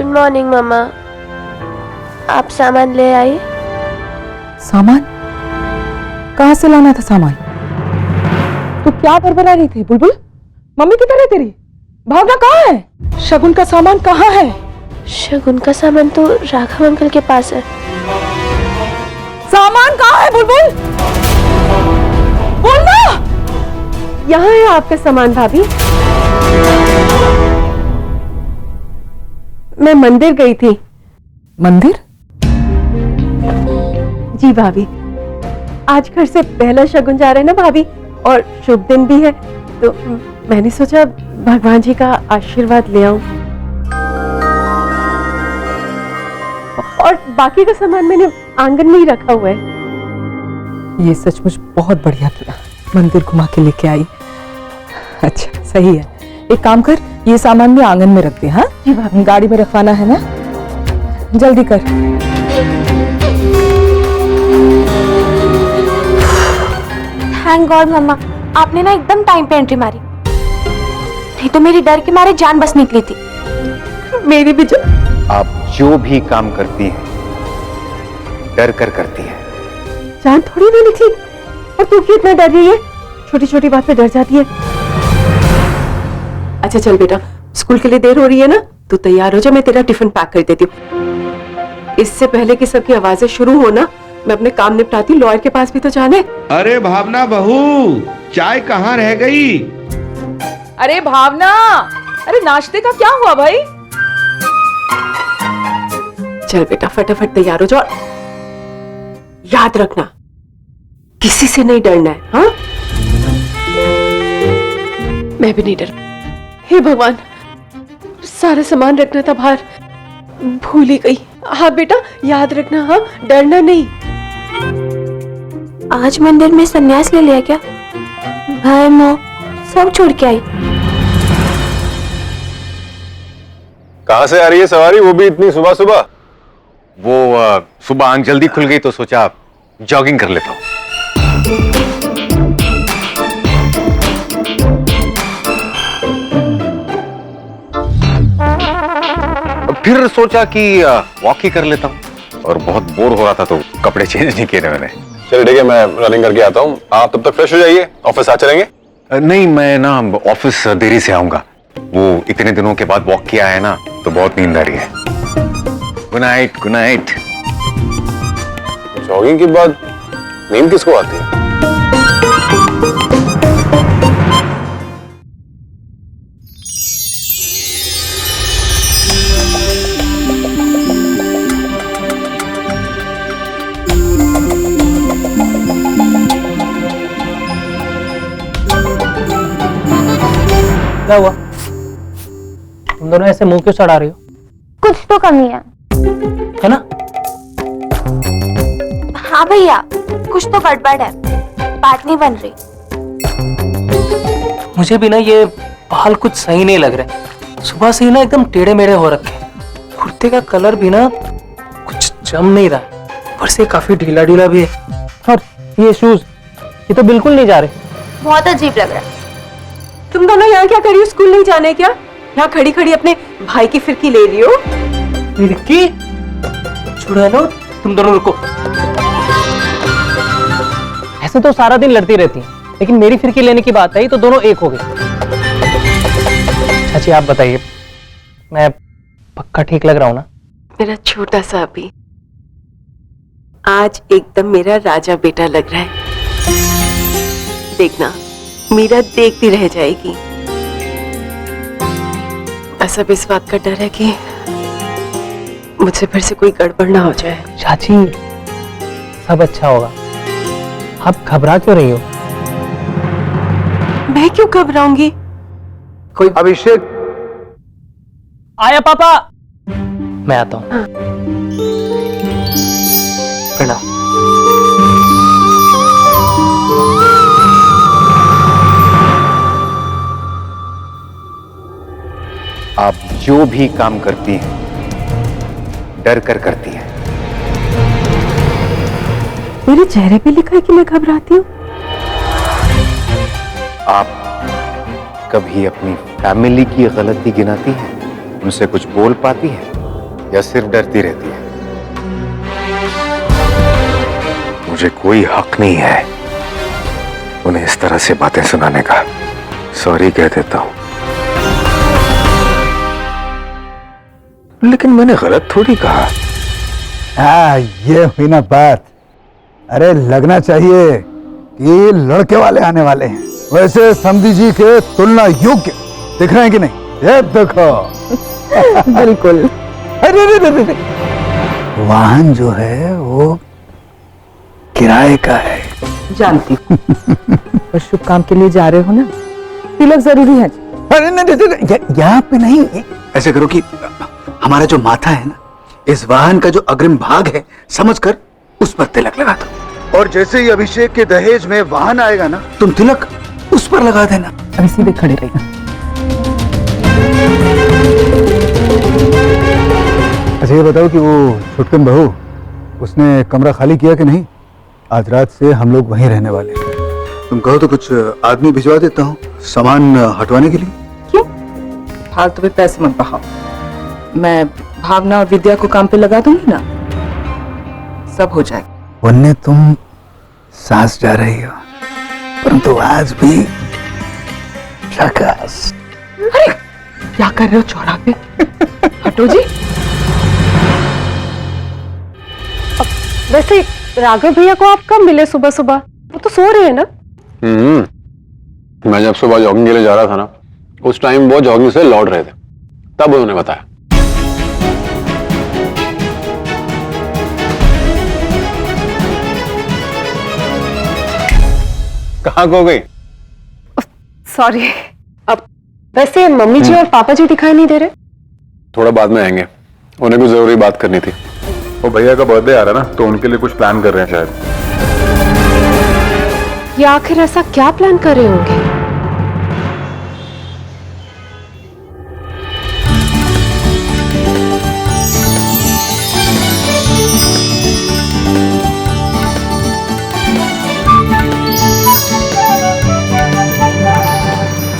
Good morning मम्मा। आप सामान ले आई? सामान? कहाँ से लाना था सामान? तू क्या बरबरा रही थी बुलबुल? मम्मी किधर है तेरी? भावना कहाँ है? शगुन का सामान कहाँ है? शगुन का सामान तो राघव अंकल के पास है। सामान कहाँ है बुलबुल? बोलना। यहाँ है आपका सामान भाभी। मैं मंदिर गई थी। मंदिर? जी भाभी, आज घर से पहला शगुन जा रहा है ना भाभी, और शुभ दिन भी है, तो मैंने सोचा भगवान जी का आशीर्वाद ले आऊं। और बाकी का सामान मैंने आंगन में ही रखा हुआ है। ये सचमुच बहुत बढ़िया किया, मंदिर घुमा के लेके आई। अच्छा सही है, एक काम कर, ये सामान भी आंगन में रख दे। हाँ जी भाभी। गाड़ी में रखवाना है ना, जल्दी कर। थैंक गॉड मम्मा, आपने ना एकदम टाइम पे एंट्री मारी, नहीं तो मेरी डर के मारे जान बस निकली थी। मेरी भी आप जो भी काम करती हैं डर कर करती हैं। जान थोड़ी ना निकली, और तू क्यों इतना डर रही है? छोटी छोटी बात पे डर जाती है। अच्छा चल बेटा, स्कूल के लिए देर हो रही है ना, तू तैयार हो जा, मैं तेरा टिफिन पैक कर देती हूँ। इससे पहले कि सबकी आवाजें शुरू हो ना, मैं अपने काम निपटाती हूँ, लॉयर के पास भी तो जाना है। अरे भावना बहू, चाय कहाँ रह गई? अरे भावना, अरे नाश्ते का क्या हुआ भाई? चल बेटा फटाफट तैयार हो जाओ, याद रखना किसी से नहीं डरना है। हाँ, मैं भी नहीं डर। हे भगवान, सारा सामान रखना था बाहर, भूल ही गई। हाँ बेटा याद रखना, हाँ डरना नहीं। आज मंदिर में संन्यास ले लिया क्या? भाई मोह सब छोड़ के आई। कहाँ से आ रही है सवारी, वो भी इतनी सुबह सुबह? वो सुबह आंख जल्दी खुल गई तो सोचा जॉगिंग कर लेता हूँ। फिर सोचा कि वॉक ही कर लेता हूँ, और बहुत बोर हो रहा था तो कपड़े चेंज नहीं किए मैंने। चलिए ठीक है, मैं रनिंग करके आता हूँ, आप तब तक फ्रेश हो जाइए, ऑफिस आ चलेंगे। नहीं, मैं ना ऑफिस देरी से आऊंगा, वो इतने दिनों के बाद वॉक किया है ना, तो बहुत नींद आ रही है। Good night, good night. Jogging के बाद नींद किसको आती है? क्या हुआ? तुम दोनों ऐसे मुंह क्यों सड़ा रही हो? कुछ तो कमी है ना? हाँ भैया, कुछ तो गड़बड़ है, बात नहीं बन रही। मुझे भी ना ये बाल कुछ सही नहीं लग रहे, सुबह से ही ना एकदम टेढ़े मेढ़े हो रखे, कुर्ते का कलर भी ना कुछ जम नहीं रहा, ऊपर से काफी ढीला ढीला भी है। और ये शूज, ये तो बिल्कुल नहीं जा रहे। बहुत अजीब लग रहा है। तुम दोनों यहाँ क्या कर रही हो? स्कूल नहीं जाना है क्या? यहाँ खड़ी खड़ी अपने भाई की फिरकी ले रही हो? फिरकी? छुड़ैलो, तुम दोनों रुको। ऐसे तो सारा दिन लड़ती रहती हैं, लेकिन मेरी फिरकी लेने की बात आई तो दोनों एक हो गए। चाची आप बताइए, मैं पक्का ठीक लग रहा हूँ ना? मेरा छोटा सा अभी आज एकदम मेरा राजा बेटा लग रहा है। देखना, मीरा देखती रह जाएगी। ऐसा भी इस बात का डर है कि मुझसे फिर से कोई गड़बड़ ना हो जाए। चाची सब अच्छा होगा, आप घबरा क्यों रही हो? मैं क्यों घबराऊंगी? कोई अभिषेक, आया पापा। मैं आता हूँ। प्रणाम। आप जो भी काम करती हैं डर कर करती हैं। मेरे चेहरे पे लिखा है कि मैं घबराती हूँ। आप कभी अपनी फैमिली की गलती गिनाती हैं, उनसे कुछ बोल पाती हैं? या सिर्फ डरती रहती है? मुझे कोई हक नहीं है उन्हें इस तरह से बातें सुनाने का। सॉरी कह देता हूं। लेकिन मैंने गलत थोड़ी कहा। हाँ, ये हुई ना बात। अरे लगना चाहिए कि लड़के वाले आने वाले हैं। वैसे समधी जी के तुलना योग्य दिख रहे हैं कि नहीं? ये देखो। बिल्कुल। अरे अरे अरे अरे, वाहन जो है वो किराए का है। जानती हूँ। पर शुभ काम के लिए जा रहे हो ना, तिलक जरूरी है। अरे नहीं, यहाँ पे नहीं। ऐसे करो कि हमारा जो माथा है ना, इस वाहन का जो अग्रिम भाग है, समझकर उस पर तिलक लगा दो। और जैसे ही अभिषेक के दहेज में वाहन आएगा ना, तुम तिलक उस पर लगा देना। अभी सीधे खड़े रहेगा। अच्छा ये बताओ कि वो छुटकन बहू, उसने कमरा खाली किया कि नहीं? आज रात से हम लोग वहीं रहने वाले हैं। तुम कहो तो कुछ आदमी भिजवा देता हूँ सामान हटवाने के लिए। क्यों? फालतू में पैसे मत बहाओ। मैं भावना और विद्या को काम पे लगा दूंगी ना, सब हो जाएगा। वन्ने तुम सांस जा रही हो, परंतु आज भी झकास। अरे क्या कर रहे हो चौराहे पे? हटो जी। वैसे राघव भैया को आप कब मिले सुबह सुबह? वो तो सो रहे हैं ना? मैं जब सुबह जॉगिंग के लिए जा रहा था ना, उस टाइम वो जॉगिंग से लौट रहे थे, तब उन्होंने बताया। कहाँ खो गई? सॉरी। अब वैसे मम्मी जी और पापा जी दिखाई नहीं दे रहे? थोड़ा बाद में आएंगे, उन्हें कुछ जरूरी बात करनी थी। वो भैया का बर्थडे आ रहा है ना, तो उनके लिए कुछ प्लान कर रहे हैं शायद। या आखिर ऐसा क्या प्लान कर रहे होंगे?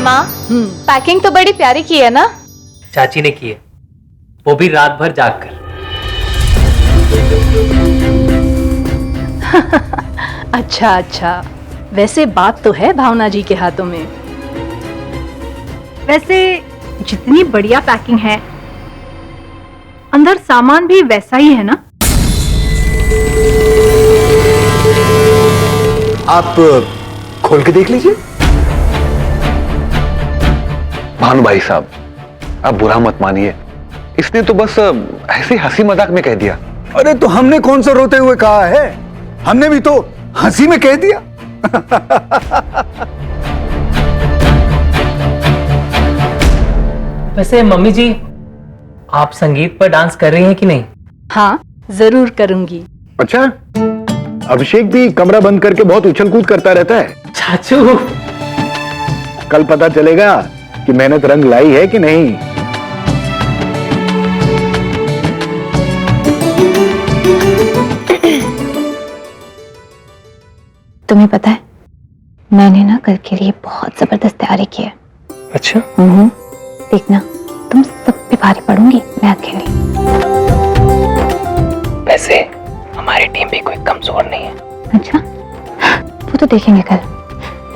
माँ, पैकिंग तो बड़ी प्यारी की है ना? चाची ने की है, वो भी रात भर जाग कर। अच्छा अच्छा, वैसे बात तो है भावना जी के हाथों में। वैसे जितनी बढ़िया पैकिंग है, अंदर सामान भी वैसा ही है ना? आप खोल के देख लीजिए। भानु भाई साहब, आप बुरा मत मानिए, इसने तो बस ऐसे हंसी मजाक में कह दिया। अरे तो हमने कौन सा रोते हुए कहा है? हमने भी तो हंसी में कह दिया। वैसे मम्मी जी, आप संगीत पर डांस कर रही हैं कि नहीं? हाँ, जरूर करूंगी। अच्छा, अभिषेक भी कमरा बंद करके बहुत उछल कूद करता रहता है। चाचू, कल पता चलेगा कि मेहनत रंग लाई है कि नहीं। तुम्हें पता है, मैंने ना कल के लिए बहुत जबरदस्त तैयारी की है। अच्छा? देखना, तुम सब पे भारी पड़ूंगी मैं अकेली। वैसे हमारी टीम भी कोई कमजोर नहीं है। अच्छा, वो तो देखेंगे कल।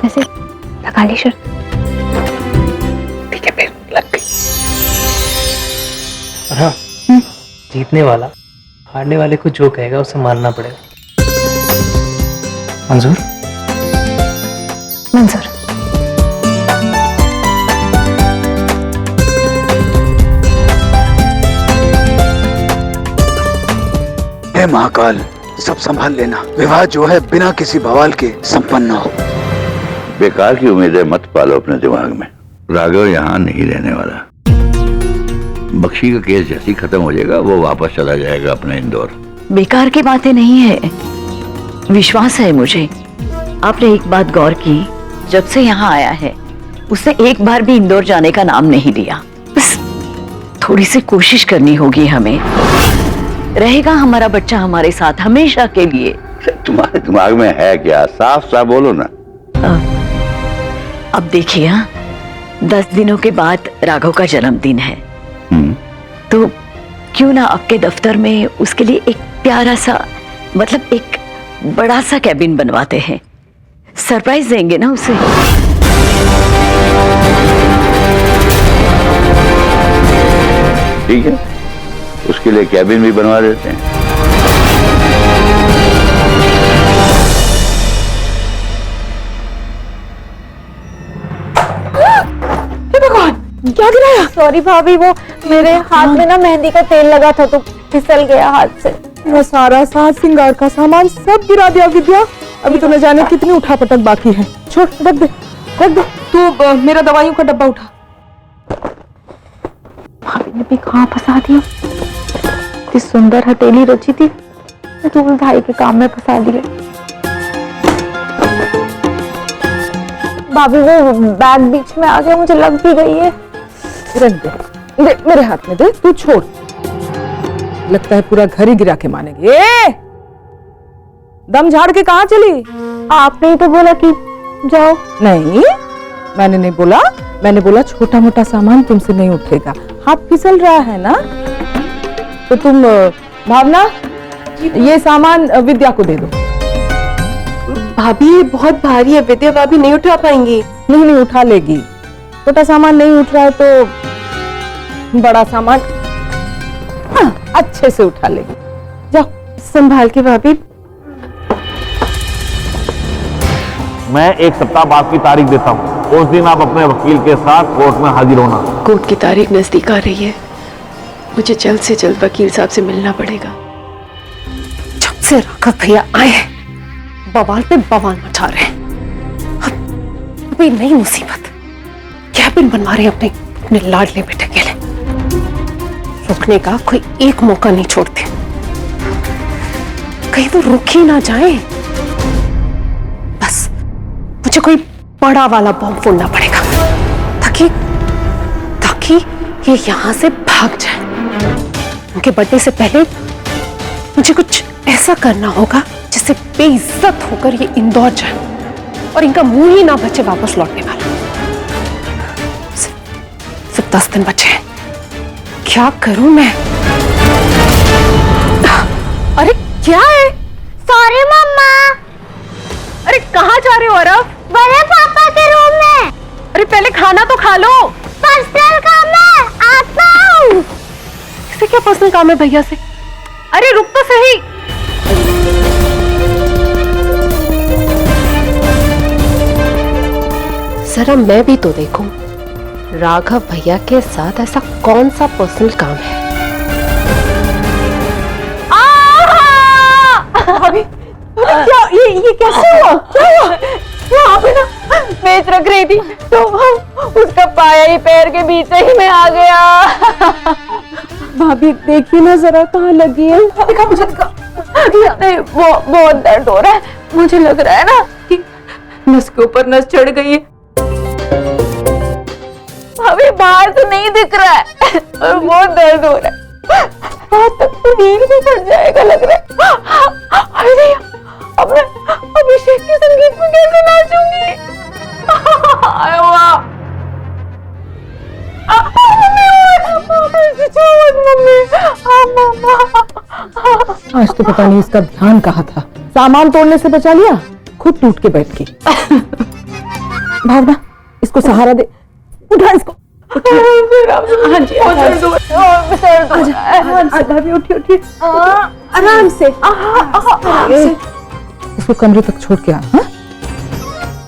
वैसे लगा ली शर्त? ठीक है, फिर लग गई। और हाँ, जीतने वाला हारने वाले को जो कहेगा उसे मानना पड़ेगा। मंजूर? मंजूर। हे महाकाल, सब संभाल लेना। विवाह जो है बिना किसी बवाल के संपन्न हो। बेकार की उम्मीदें मत पालो अपने दिमाग में। राघव यहाँ नहीं रहने वाला। बख्शी का केस जैसे ही खत्म हो जाएगा, वो वापस चला जाएगा अपने इंदौर। बेकार की बातें नहीं है, विश्वास है मुझे। आपने एक बात गौर की, जब से यहाँ आया है उसने एक बार भी इंदौर जाने का नाम नहीं लिया। बस थोड़ी सी कोशिश करनी होगी हमें। रहेगा हमारा बच्चा हमारे साथ हमेशा के लिए। तुम्हारे दिमाग में है क्या? साफ साफ बोलो ना। अब देखिए, 10 दिनों के बाद राघव का जन्मदिन है, तो क्यों ना आपके दफ्तर में उसके लिए एक प्यारा सा, मतलब एक बड़ा सा कैबिन बनवाते हैं। सरप्राइज देंगे ना उसे। ठीक है, उसके लिए कैबिन भी बनवा देते हैं। क्या गिराया? सॉरी भाभी, वो मेरे हाथ में ना मेहंदी का तेल लगा था तो फिसल गया हाथ से। वो सारा साज सिंगार का सामान सब गिरा दिया विद्या। अभी तो न जाने कितनी उठापटक बाकी है। छोड़, रख दे, रख दे। तू मेरा दवाइयों का डब्बा उठा। भाभी ने भी कहाँ फंसा दिया। इतनी सुंदर हथेली रची थी, तो भाई के काम में फंसा दिया। भाभी वो बैग बीच में आ गया, मुझे लग भी गई है। रख दे, दे मेरे हाथ में दे, तू छोड़। लगता है पूरा घर ही गिरा के मानेगी। दम झाड़ के कहाँ चली? आपने ही तो बोला कि जाओ। नहीं, मैंने नहीं बोला। मैंने बोला छोटा मोटा सामान तुमसे नहीं उठेगा। हाथ फिसल रहा है ना, तो तुम भावना ये सामान विद्या को दे दो। भाभी ये बहुत भारी है, विद्या भाभी नहीं उठा पाएंगी। नहीं नहीं, उठा लेगी। छोटा सामान नहीं उठ रहा है तो बड़ा सामान अच्छे से उठा लेगी। जाओ संभाल के भाभी। मैं एक सप्ताह बाद की तारीख देता हूँ, उस दिन आप अपने वकील के साथ कोर्ट में हाजिर होना। कोर्ट की तारीख नजदीक आ रही है, मुझे जल्द से जल्द वकील साहब से मिलना पड़ेगा। जब से राघव भैया आए हैं बवाल पे बवाल मचा रहे हैं। अभी नई मुसीबत, कैबिन बनवा रहे हैं अपने लाडले बेटे के लिए। रुकने का कोई एक मौका नहीं छोड़ते, कहीं वो रुक ही ना जाए। बस मुझे कोई बड़ा वाला बॉम्ब फोड़ना पड़ेगा ताकि ये यहां से भाग जाए। उनके बर्थडे से पहले मुझे कुछ ऐसा करना होगा जिससे बेइज्जत होकर ये इंदौर जाए और इनका मुंह ही ना बचे वापस लौटने वाला। सिर्फ 10 दिन बचे हैं, क्या करूं मैं? अरे क्या है? सॉरी मम्मा। अरे कहाँ जा रहे हो अरब? बड़े पापा के रूम में। अरे पहले खाना तो खा लो। पर्सनल काम है, आता हूँ। इसे क्या पर्सनल काम है भैया से? अरे रुक तो सही। जरा मैं भी तो देखूं राघव भैया के साथ ऐसा कौन सा पर्सनल काम है। अभी क्या ये कैसे हुआ? क्या हुआ? यहाँ पे ना मेज रख रही थी तो उसका पाया ही पैर के बीच ही में आ गया। भाभी देखिए ना जरा कहाँ लगी है। दिखा मुझे, दिखा। नहीं, वो बहुत दर्द हो रहा है। मुझे लग रहा है ना कि नस के ऊपर नस चढ़ गई है। भाभी बाहर से नहीं दिख रहा है और बहुत दर्द हो रहा है। रात तक तो नींद भी पड़ जाएगा लग रहा है। अरे अब मैं अभिषेक के संगीत में कैसे नाचूंगी? आज तो पता नहीं इसका ध्यान कहाँ था। सामान तोड़ने से बचा लिया, खुद टूट के बैठ गई। भावना इसको सहारा दे, उठा इसको। हाँ जी, उठी आराम से। इसको कमरे तक छोड़ के आ। हाँ?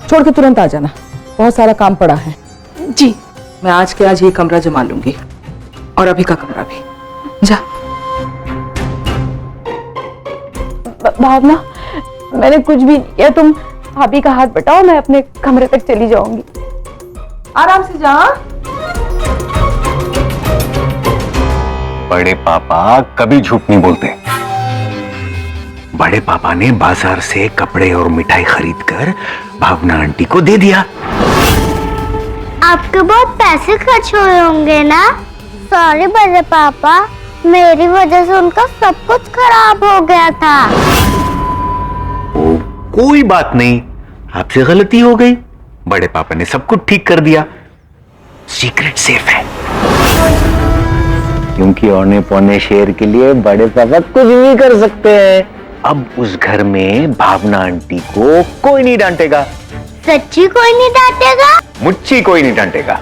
छोड़ के तुरंत आ जाना, बहुत सारा काम पड़ा है। जी मैं आज के आज ये कमरा जमा लूंगी और अभी का कमरा भी। जा। भावना मैंने कुछ भी नहीं किया, तुम भाभी का हाथ बटाओ, मैं अपने कमरे तक चली जाऊंगी। आराम से जा। बड़े पापा कभी झूठ नहीं बोलते। बड़े पापा ने बाजार से कपड़े और मिठाई खरीद कर भावना आंटी को दे दिया। आपके बहुत पैसे खर्च हुए होंगे ना? सॉरी बड़े पापा, मेरी वजह से उनका सब कुछ खराब हो गया था। ओ, कोई बात नहीं, आपसे गलती हो गई। बड़े पापा ने सब कुछ ठीक कर दिया। सीक्रेट सेफ है। क्योंकि औने पौने शेर के लिए बड़े पापा कुछ भी कर सकते हैं। अब उस घर में भावना आंटी को कोई नहीं डांटेगा। सच्ची कोई नहीं डांटेगा? मुच्ची कोई नहीं डांटेगा।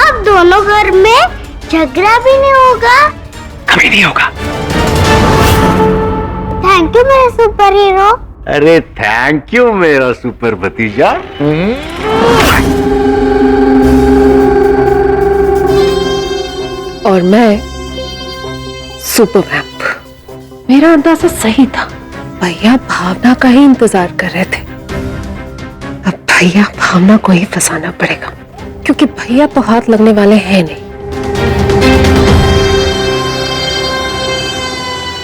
अब दोनों घर में झगड़ा भी नहीं होगा? कभी नहीं होगा। थैंक यू मेरे सुपर हीरो। अरे थैंक यू मेरा सुपर भतीजा। और मैं सुपर वैम्प। मेरा अंदाजा सही था, भैया भावना का ही इंतजार कर रहे थे। अब भैया भावना को ही फंसाना पड़ेगा, क्योंकि भैया तो हाथ लगने वाले हैं नहीं।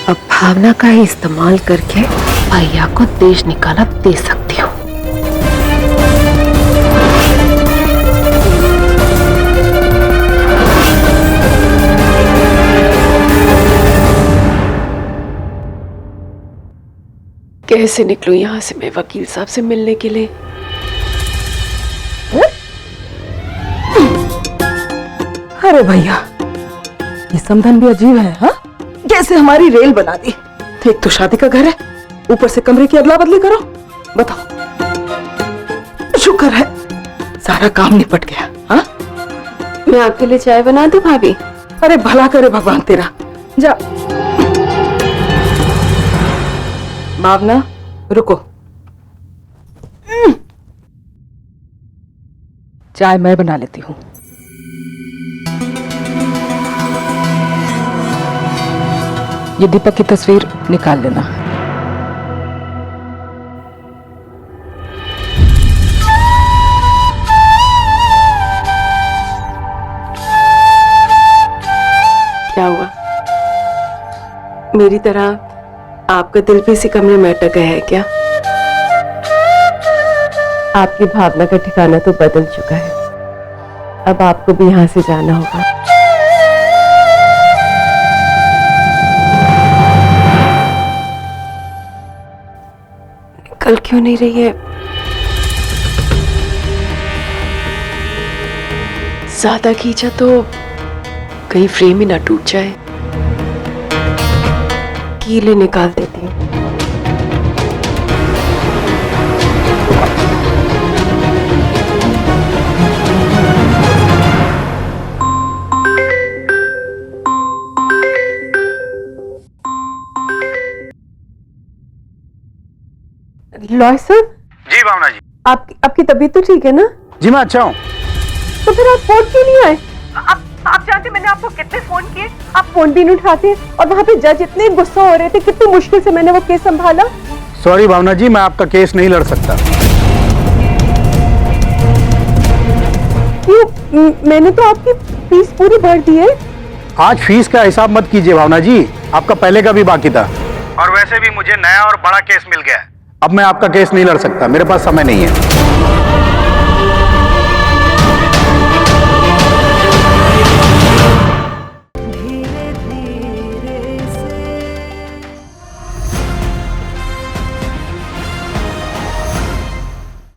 अब भावना का ही इस्तेमाल करके भैया को देश निकाला दे सकती हूँ। कैसे निकलूं यहां से मैं वकील साहब से मिलने के लिए? अरे भैया, ये समधन भी अजीब है। हाँ, कैसे हमारी रेल बना दी। एक तो शादी का घर है, ऊपर से कमरे की अदला बदली करो। बताओ, शुक्र है सारा काम निपट गया। हाँ, मैं आपके लिए चाय बना दूं भाभी? अरे भला करे भगवान तेरा। जा भावना, रुको। चाय मैं बना लेती हूँ। ये दीपक की तस्वीर निकाल लेना। क्या हुआ? मेरी तरह आपका दिल भी इसी कमरे में अटक गया है क्या? आपकी भावना का ठिकाना तो बदल चुका है, अब आपको भी यहां से जाना होगा। निकल क्यों नहीं रही है? ज्यादा खींचा तो कहीं फ्रेम ही ना टूट जाए। कीले निकाल देती हूँ। लॉय सर। जी भावना जी। आपकी तबीयत तो ठीक है ना? जी मैं अच्छा हूँ। तो फिर आप फोन क्यों नहीं आए? आप जानते मैंने आपको कितने फोन किए, आप फोन भी नहीं उठाते। और वहाँ पे जज इतने गुस्सा हो रहे थे, कितनी मुश्किल से मैंने वो केस संभाला। सॉरी भावना जी, मैं आपका केस नहीं लड़ सकता। क्यों? मैंने तो आपकी फीस पूरी भर दी है। आज फीस का हिसाब मत कीजिए भावना जी, आपका पहले का भी बाकी था। और वैसे भी मुझे नया और बड़ा केस मिल गया है। अब मैं आपका केस नहीं लड़ सकता, मेरे पास समय नहीं है।